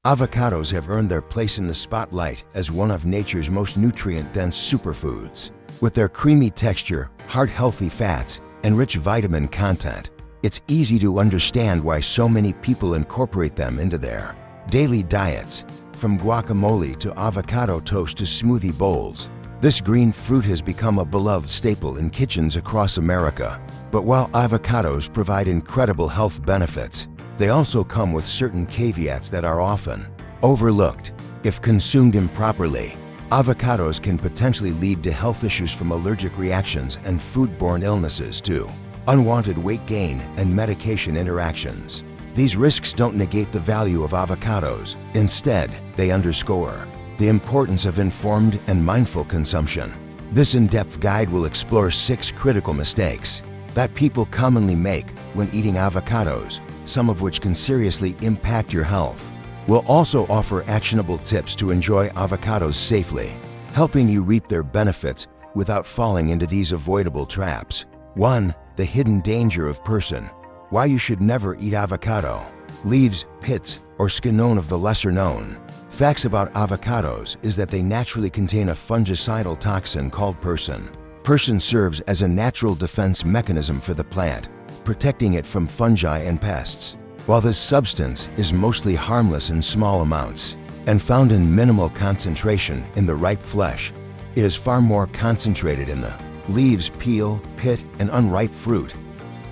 Avocados have earned their place in the spotlight as one of nature's most nutrient-dense superfoods. With their creamy texture, heart-healthy fats, and rich vitamin content, it's easy to understand why so many people incorporate them into their daily diets. From guacamole to avocado toast to smoothie bowls, this green fruit has become a beloved staple in kitchens across America. But while avocados provide incredible health benefits, they also come with certain caveats that are often overlooked. If consumed improperly, avocados can potentially lead to health issues from allergic reactions and foodborne illnesses to unwanted weight gain and medication interactions. These risks don't negate the value of avocados. Instead, they underscore the importance of informed and mindful consumption. This in-depth guide will explore 6 critical mistakes that people commonly make when eating avocados, some of which can seriously impact your health. We'll also offer actionable tips to enjoy avocados safely, helping you reap their benefits without falling into these avoidable traps. 1. The hidden danger of person. Why you should never eat avocado. Leaves, pits, or skin of the lesser known facts about avocados is that they naturally contain a fungicidal toxin called persin. Persin serves as a natural defense mechanism for the plant, protecting it from fungi and pests. While this substance is mostly harmless in small amounts and found in minimal concentration in the ripe flesh, it is far more concentrated in the leaves, peel, pit, and unripe fruit.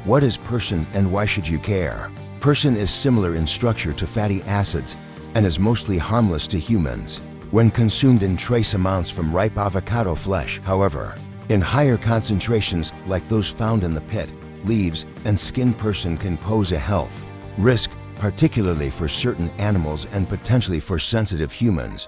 What is persin and why should you care? Persin is similar in structure to fatty acids and is mostly harmless to humans when consumed in trace amounts from ripe avocado flesh. However, in higher concentrations like those found in the pit, leaves, and skin, persin can pose a health risk, particularly for certain animals and potentially for sensitive humans.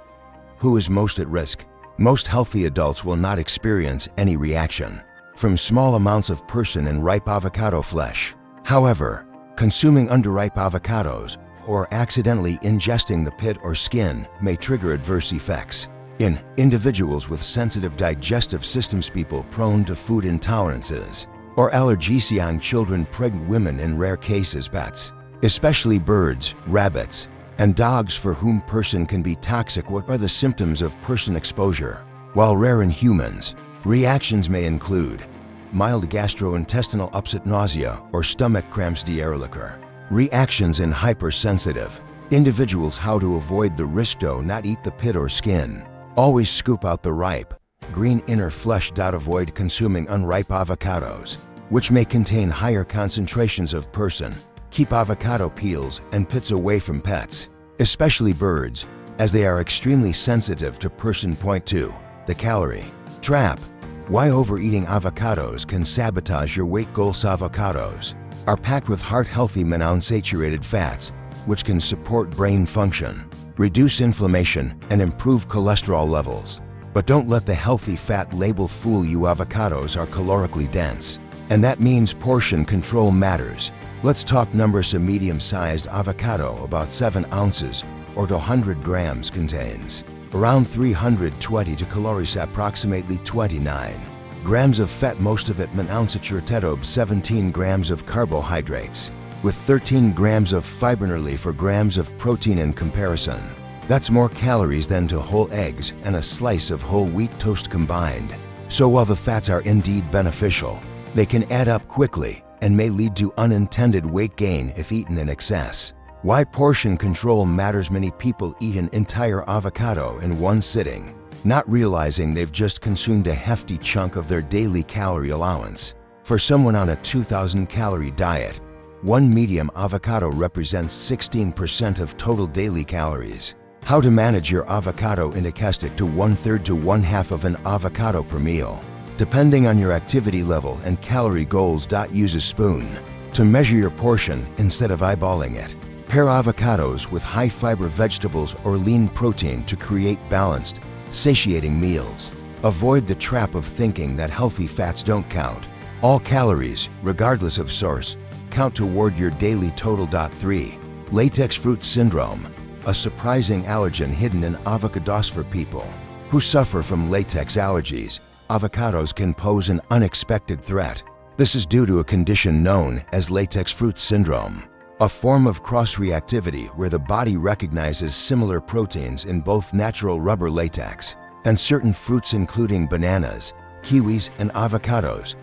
Who is most at risk? Most healthy adults will not experience any reaction from small amounts of persin in ripe avocado flesh. However, consuming underripe avocados or accidentally ingesting the pit or skin may trigger adverse effects in individuals with sensitive digestive systems, people prone to food intolerances, or allergies, young children, pregnant women, in rare cases pets, especially birds, rabbits, and dogs for whom persin can be toxic. What are the symptoms of persin exposure? While rare in humans, reactions may include mild gastrointestinal upset, nausea, or stomach cramps, diarrhea. Reactions in hypersensitive individuals. How to avoid the risk? Do not eat the pit or skin. Always scoop out the ripe, green inner flesh. Avoid consuming unripe avocados, which may contain higher concentrations of persin. Keep avocado peels and pits away from pets, especially birds, as they are extremely sensitive to persin. Point 2. The calorie trap. Why overeating avocados can sabotage your weight goals. Avocados are packed with heart-healthy monounsaturated fats, which can support brain function, reduce inflammation, and improve cholesterol levels. But don't let the healthy fat label fool you. Avocados are calorically dense, and that means portion control matters. Let's talk numbers. A medium-sized avocado, about 7 ounces or to 100 grams, contains around 320 calories, approximately 29 grams of fat, most of it monounsaturated, 17 grams of carbohydrates, with 13 grams of fiber, nearly 4 grams of protein. In comparison, that's more calories than 2 whole eggs and a slice of whole wheat toast combined. So while the fats are indeed beneficial, they can add up quickly and may lead to unintended weight gain if eaten in excess. Why portion control matters. Many people eat an entire avocado in one sitting, not realizing they've just consumed a hefty chunk of their daily calorie allowance. For someone on a 2,000-calorie diet, one medium avocado represents 16% of total daily calories. How to manage your avocado intake to 1/3 to 1/2 of an avocado per meal, depending on your activity level and calorie goals. Use a spoon to measure your portion instead of eyeballing it. Pair avocados with high-fiber vegetables or lean protein to create balanced, satiating meals. Avoid the trap of thinking that healthy fats don't count. All calories, regardless of source, count toward your daily total. 3. Latex fruit syndrome, a surprising allergen hidden in avocados. For people who suffer from latex allergies, avocados can pose an unexpected threat. This is due to a condition known as latex fruit syndrome. a form of cross-reactivity where the body recognizes similar proteins in both natural rubber latex and certain fruits including bananas, kiwis, and avocados.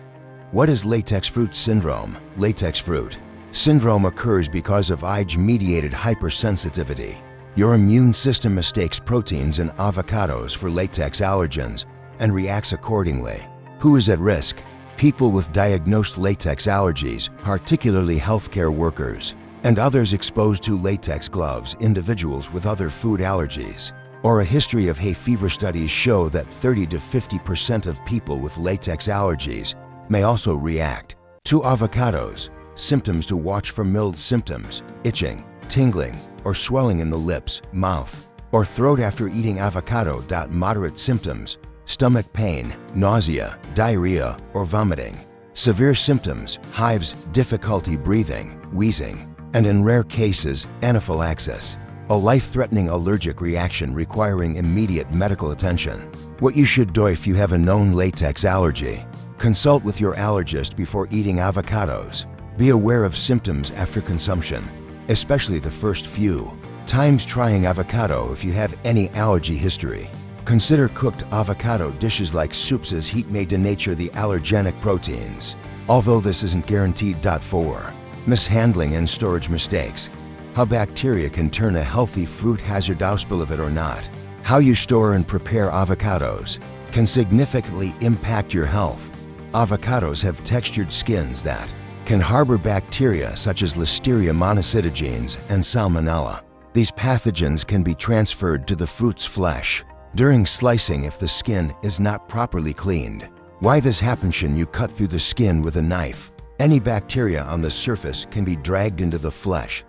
What is latex fruit syndrome? Latex fruit syndrome occurs because of IgE-mediated hypersensitivity. Your immune system mistakes proteins in avocados for latex allergens and reacts accordingly. Who is at risk? People with diagnosed latex allergies, particularly healthcare workers, and others exposed to latex gloves, individuals with other food allergies, or a history of hay fever. Studies show that 30 to 50% of people with latex allergies may also react to avocados. Symptoms to watch for: mild symptoms, itching, tingling, or swelling in the lips, mouth, or throat after eating avocado. Moderate symptoms: stomach pain, nausea, diarrhea, or vomiting. Severe symptoms: hives, difficulty breathing, wheezing, and in rare cases, anaphylaxis, a life-threatening allergic reaction requiring immediate medical attention. What you should do if you have a known latex allergy: consult with your allergist before eating avocados. Be aware of symptoms after consumption, especially the first few times trying avocado if you have any allergy history. Consider cooked avocado dishes like soups, as heat may denature the allergenic proteins, although this isn't guaranteed. 4. Mishandling and storage mistakes. How bacteria can turn a healthy fruit hazard. Believe it or not, how you store and prepare avocados can significantly impact your health. Avocados have textured skins that can harbor bacteria such as Listeria monocytogenes and Salmonella. These pathogens can be transferred to the fruit's flesh during slicing if the skin is not properly cleaned. Why this happens? You cut through the skin with a knife. Any bacteria on the surface can be dragged into the flesh.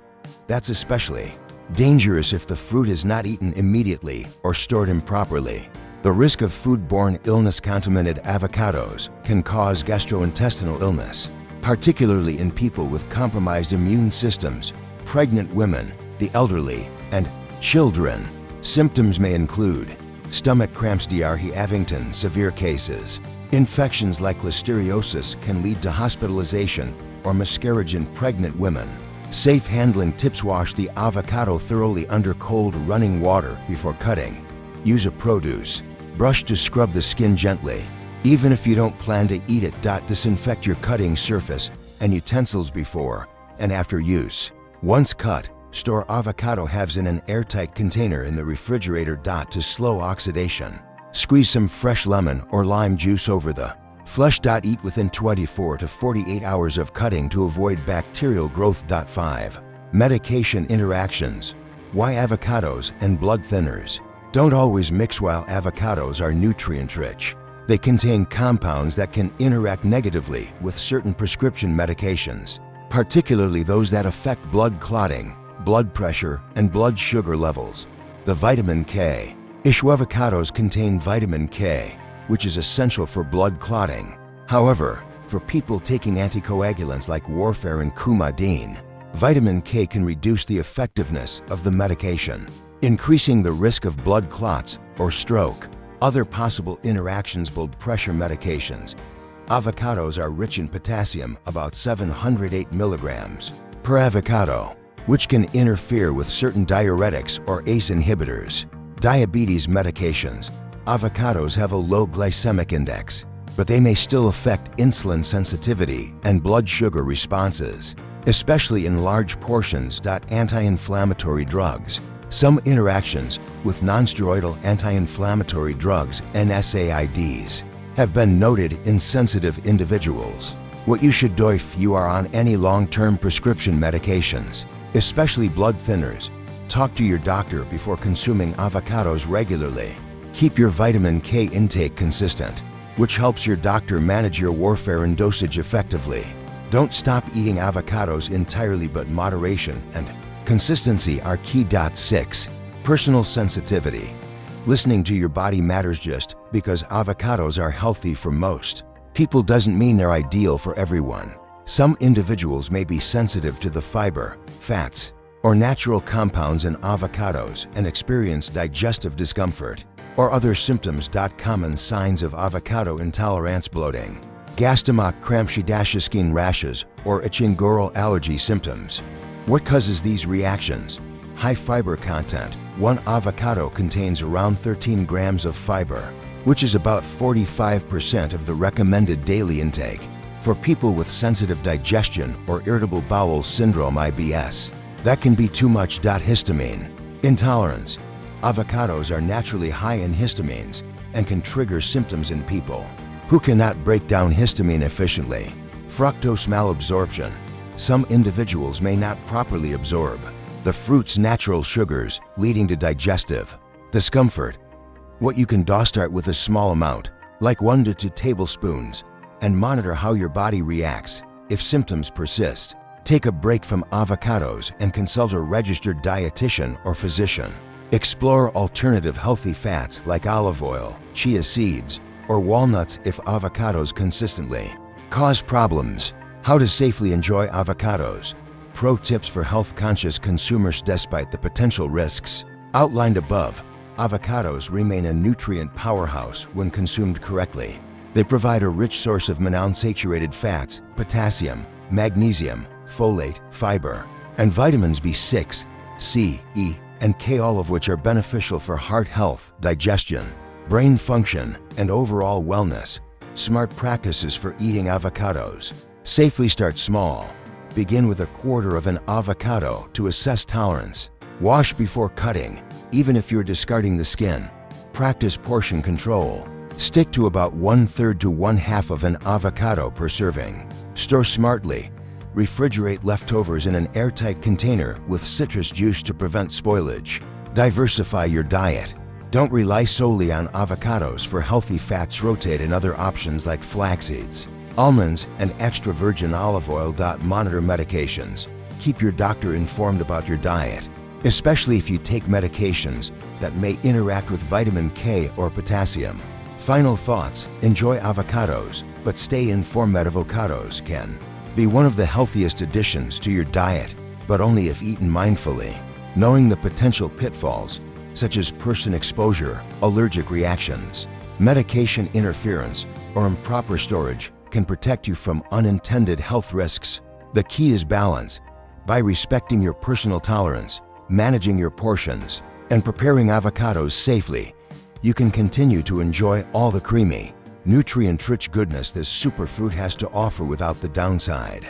That's especially dangerous if the fruit is not eaten immediately or stored improperly. The risk of foodborne illness. Contaminated avocados can cause gastrointestinal illness, particularly in people with compromised immune systems, pregnant women, the elderly, and children. Symptoms may include stomach cramps, diarrhea, Avington. Severe cases: infections like listeriosis can lead to hospitalization or miscarriage in pregnant women. Safe handling tips: wash the avocado thoroughly under cold running water before cutting. Use a produce brush to scrub the skin gently, even if you don't plan to eat it. Disinfect your cutting surface and utensils before and after use. Once cut, store avocado halves in an airtight container in the refrigerator. To slow oxidation, squeeze some fresh lemon or lime juice over the flesh. Eat within 24 to 48 hours of cutting to avoid bacterial growth. 5. Medication interactions. Why avocados and blood thinners? Don't always mix. While avocados are nutrient-rich, they contain compounds that can interact negatively with certain prescription medications, particularly those that affect blood clotting, blood pressure, and blood sugar levels. The vitamin K. Avocados contain vitamin K, which is essential for blood clotting. However, for people taking anticoagulants like warfarin and Coumadin, vitamin K can reduce the effectiveness of the medication, increasing the risk of blood clots or stroke. Other possible interactions: blood pressure medications. Avocados are rich in potassium, about 708 milligrams per avocado, which can interfere with certain diuretics or ACE inhibitors. Diabetes medications. Avocados have a low glycemic index, but they may still affect insulin sensitivity and blood sugar responses, especially in large portions. Anti-inflammatory drugs. Some interactions with nonsteroidal anti-inflammatory drugs, NSAIDs, have been noted in sensitive individuals. What you should do if you are on any long-term prescription medications, especially blood thinners: talk to your doctor before consuming avocados regularly. Keep your vitamin K intake consistent, which helps your doctor manage your warfarin dosage effectively. Don't stop eating avocados entirely, but moderation and consistency are key. 6. Personal sensitivity. Listening to your body matters. Just because avocados are healthy for most people doesn't mean they're ideal for everyone. Some individuals may be sensitive to the fiber, fats, or natural compounds in avocados and experience digestive discomfort or other symptoms. Common signs of avocado intolerance: bloating, gas, stomach cramps, skin rashes, or itching. Oral allergy symptoms. What causes these reactions? High fiber content. One avocado contains around 13 grams of fiber, which is about 45% of the recommended daily intake. For people with sensitive digestion or irritable bowel syndrome (IBS), that can be too much. Histamine intolerance. Avocados are naturally high in histamines and can trigger symptoms in people who cannot break down histamine efficiently. Fructose malabsorption. Some individuals may not properly absorb the fruit's natural sugars, leading to digestive discomfort. What you can do: start with a small amount, like 1 to 2 tablespoons, and monitor how your body reacts. If symptoms persist, take a break from avocados and consult a registered dietitian or physician. Explore alternative healthy fats like olive oil, chia seeds, or walnuts if avocados consistently cause problems. How to safely enjoy avocados. Pro tips for health-conscious consumers. Despite the potential risks outlined above, avocados remain a nutrient powerhouse when consumed correctly. They provide a rich source of monounsaturated fats, potassium, magnesium, folate, fiber, and vitamins B6, C, E, and K, all of which are beneficial for heart health, digestion, brain function, and overall wellness. Smart practices for eating avocados. Safely start small. Begin with 1/4 of an avocado to assess tolerance. Wash before cutting, even if you're discarding the skin. Practice portion control. Stick to about 1/3 to 1/2 of an avocado per serving. Store smartly. Refrigerate leftovers in an airtight container with citrus juice to prevent spoilage. Diversify your diet. Don't rely solely on avocados for healthy fats. Rotate in other options like flax seeds, almonds, and extra virgin olive oil. Monitor medications. Keep your doctor informed about your diet, especially if you take medications that may interact with vitamin K or potassium. Final thoughts: enjoy avocados, but stay informed. Avocados can be one of the healthiest additions to your diet, but only if eaten mindfully. Knowing the potential pitfalls, such as person exposure, allergic reactions, medication interference, or improper storage, can protect you from unintended health risks. The key is balance. By respecting your personal tolerance, managing your portions, and preparing avocados safely, you can continue to enjoy all the creamy, nutrient-rich goodness this superfood has to offer without the downside.